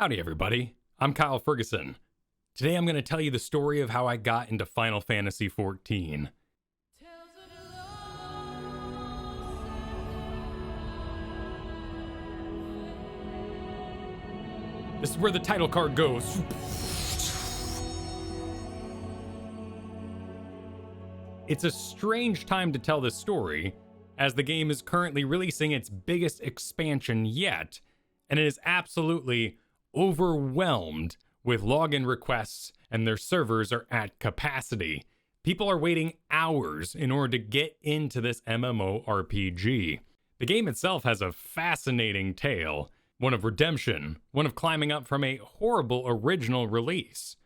Howdy everybody, I'm Kyle Fergusson. Today I'm going to tell you the story of how I got into Final Fantasy XIV. This is where the title card goes. It's a strange time to tell this story, as the game is currently releasing its biggest expansion yet, and it is absolutely overwhelmed with login requests and their servers are at capacity. People are waiting hours in order to get into this MMORPG. The game itself has a fascinating tale, one of redemption, one of climbing up from a horrible original release.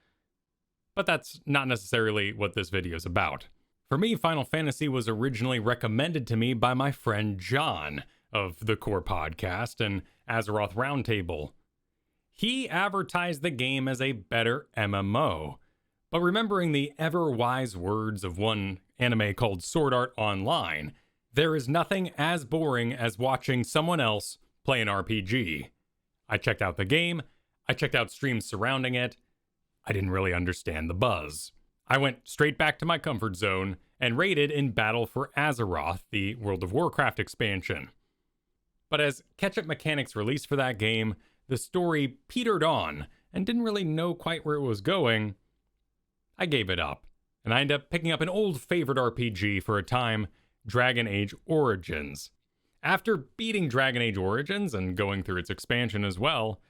But that's not necessarily what this video is about. For me, Final Fantasy was originally recommended to me by my friend John of the Core Podcast and Azeroth Roundtable. He advertised the game as a better MMO, but remembering the ever-wise words of one anime called Sword Art Online, there is nothing as boring as watching someone else play an RPG. I checked out the game, I checked out streams surrounding it, I didn't really understand the buzz. I went straight back to my comfort zone and raided in Battle for Azeroth, the World of Warcraft expansion. But as catch-up mechanics released for that game, the story petered on and didn't really know quite where it was going, I gave it up, and I ended up picking up an old favorite RPG for a time, Dragon Age Origins. After beating Dragon Age Origins and going through its expansion as well,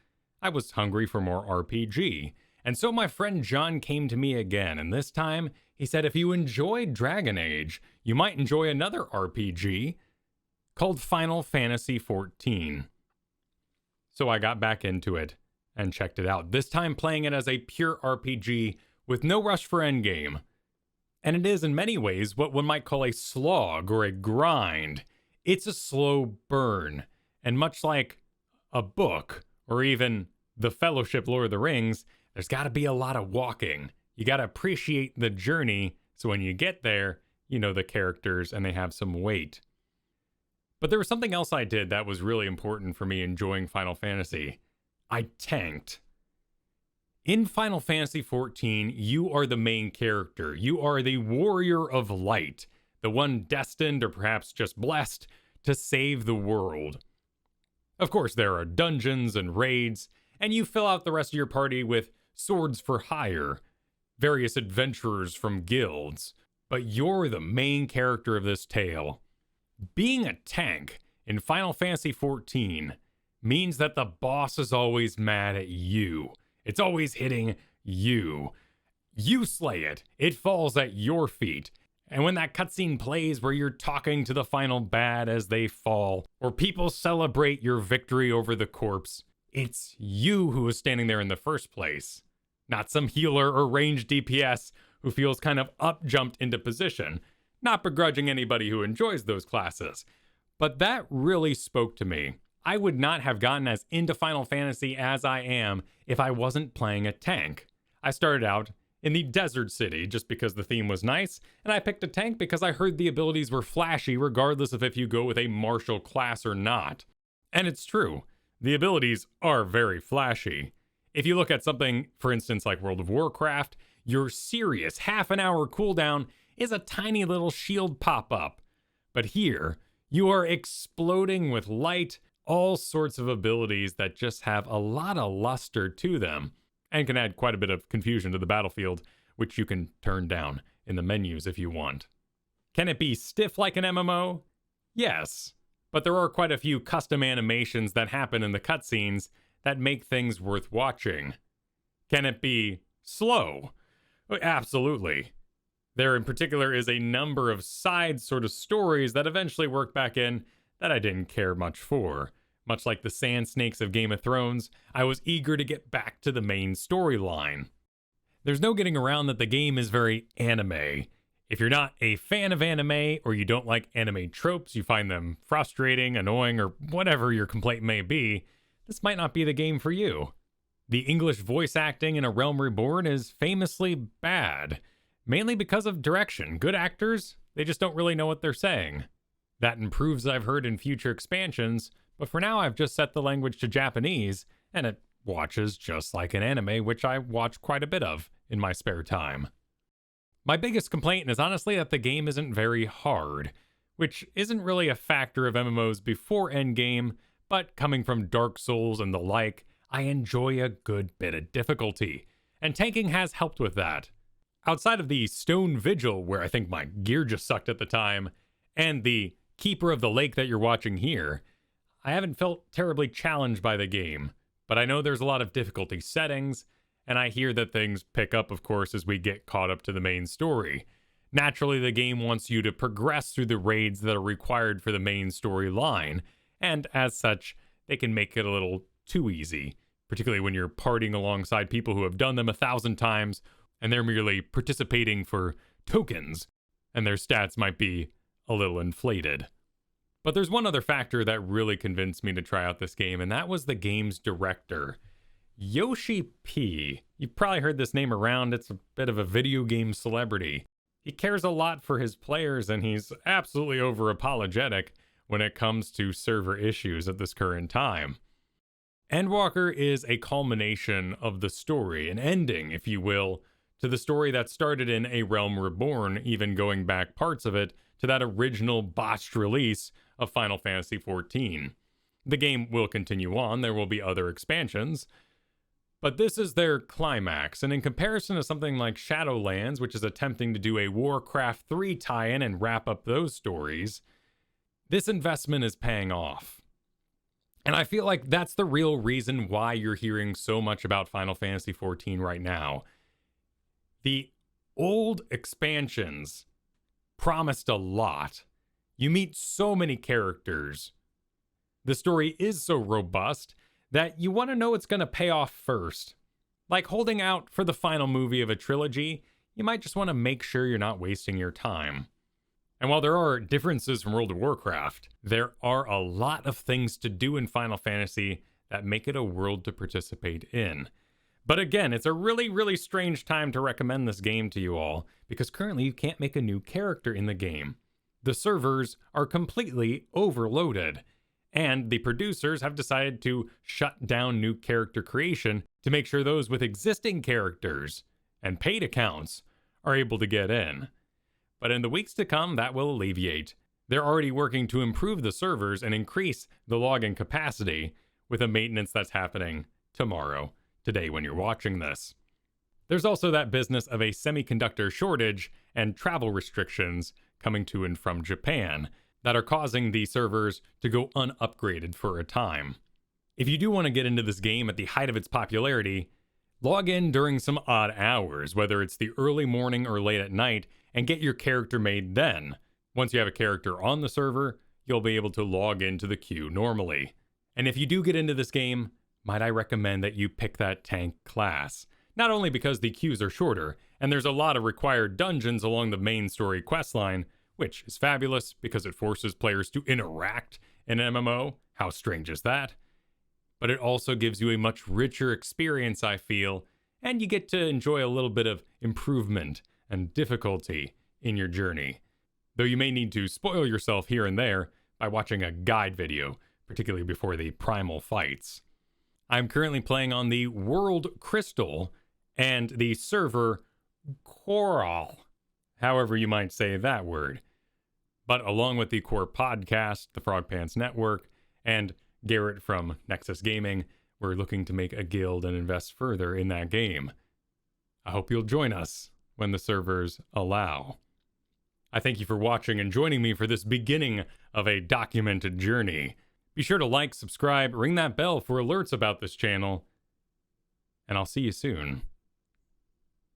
I was hungry for more RPG, and so my friend John came to me again, and this time he said if you enjoyed Dragon Age, you might enjoy another RPG called Final Fantasy XIV. So I got back into it and checked it out, this time playing it as a pure RPG with no rush for endgame. And it is in many ways what one might call a slog or a grind. It's a slow burn, and much like a book or even The Fellowship Lord of the Rings, there's got to be a lot of walking. You got to appreciate the journey, so when you get there, you know the characters and they have some weight. But there was something else I did that was really important for me enjoying Final Fantasy. I tanked. In Final Fantasy XIV, you are the main character. You are the warrior of light, the one destined or perhaps just blessed to save the world. Of course, there are dungeons and raids, and you fill out the rest of your party with swords for hire, various adventurers from guilds, but you're the main character of this tale. Being a tank in Final Fantasy XIV means that the boss is always mad at you. It's always hitting you. You slay it. It falls at your feet. And when that cutscene plays where you're talking to the final bad as they fall, or people celebrate your victory over the corpse, it's you who is standing there in the first place, not some healer or ranged DPS who feels kind of up-jumped into position. Not begrudging anybody who enjoys those classes, but that really spoke to me. I would not have gotten as into Final Fantasy as I am if I wasn't playing a tank. I started out in the Desert City just because the theme was nice, and I picked a tank because I heard the abilities were flashy regardless of if you go with a martial class or not. And it's true, the abilities are very flashy. If you look at something, for instance, like World of Warcraft, your serious half-an-hour cooldown is a tiny little shield pop-up. But here, you are exploding with light, all sorts of abilities that just have a lot of luster to them, and can add quite a bit of confusion to the battlefield, which you can turn down in the menus if you want. Can it be stiff like an MMO? Yes, but there are quite a few custom animations that happen in the cutscenes that make things worth watching. Can it be slow? Absolutely. There in particular is a number of side sort of stories that eventually work back in that I didn't care much for. Much like the Sand Snakes of Game of Thrones, I was eager to get back to the main storyline. There's no getting around that the game is very anime. If you're not a fan of anime, or you don't like anime tropes, you find them frustrating, annoying, or whatever your complaint may be, this might not be the game for you. The English voice acting in A Realm Reborn is famously bad. Mainly because of direction. Good actors, they just don't really know what they're saying. That improves, I've heard, in future expansions, but for now I've just set the language to Japanese, and it watches just like an anime, which I watch quite a bit of in my spare time. My biggest complaint is honestly that the game isn't very hard, which isn't really a factor of MMOs before Endgame, but coming from Dark Souls and the like, I enjoy a good bit of difficulty, and tanking has helped with that. Outside of the Stone Vigil, where I think my gear just sucked at the time, and the Keeper of the Lake that you're watching here, I haven't felt terribly challenged by the game, but I know there's a lot of difficulty settings, and I hear that things pick up, of course, as we get caught up to the main story. Naturally, the game wants you to progress through the raids that are required for the main storyline, and as such, they can make it a little too easy, particularly when you're partying alongside people who have done them 1,000 times, and they're merely participating for tokens, and their stats might be a little inflated. But there's one other factor that really convinced me to try out this game, and that was the game's director. Yoshi P. You've probably heard this name around. It's a bit of a video game celebrity. He cares a lot for his players, and he's absolutely over-apologetic when it comes to server issues at this current time. Endwalker is a culmination of the story, an ending, if you will, to the story that started in A Realm Reborn, even going back parts of it to that original botched release of Final Fantasy XIV. The game will continue on, there will be other expansions, but this is their climax, and in comparison to something like Shadowlands, which is attempting to do a Warcraft 3 tie-in and wrap up those stories, this investment is paying off. And I feel like that's the real reason why you're hearing so much about Final Fantasy XIV right now. The old expansions promised a lot. You meet so many characters. The story is so robust that you want to know it's going to pay off first. Like holding out for the final movie of a trilogy, you might just want to make sure you're not wasting your time. And while there are differences from World of Warcraft, there are a lot of things to do in Final Fantasy that make it a world to participate in. But again, it's a really, really strange time to recommend this game to you all, because currently you can't make a new character in the game. The servers are completely overloaded, and the producers have decided to shut down new character creation to make sure those with existing characters and paid accounts are able to get in. But in the weeks to come, that will alleviate. They're already working to improve the servers and increase the login capacity with a maintenance that's happening tomorrow, today when you're watching this. There's also that business of a semiconductor shortage and travel restrictions coming to and from Japan that are causing the servers to go unupgraded for a time. If you do want to get into this game at the height of its popularity, log in during some odd hours, whether it's the early morning or late at night, and get your character made then. Once you have a character on the server, you'll be able to log into the queue normally. And if you do get into this game, might I recommend that you pick that tank class. Not only because the queues are shorter, and there's a lot of required dungeons along the main story questline, which is fabulous because it forces players to interact in an MMO. How strange is that? But it also gives you a much richer experience, I feel, and you get to enjoy a little bit of improvement and difficulty in your journey. Though you may need to spoil yourself here and there by watching a guide video, particularly before the primal fights. I'm currently playing on the World Crystal and the server Coral, however you might say that word. But along with the core podcast, the Frog Pants Network, and Garrett from Nexus Gaming, we're looking to make a guild and invest further in that game. I hope you'll join us when the servers allow. I thank you for watching and joining me for this beginning of a documented journey. Be sure to like, subscribe, ring that bell for alerts about this channel, and I'll see you soon.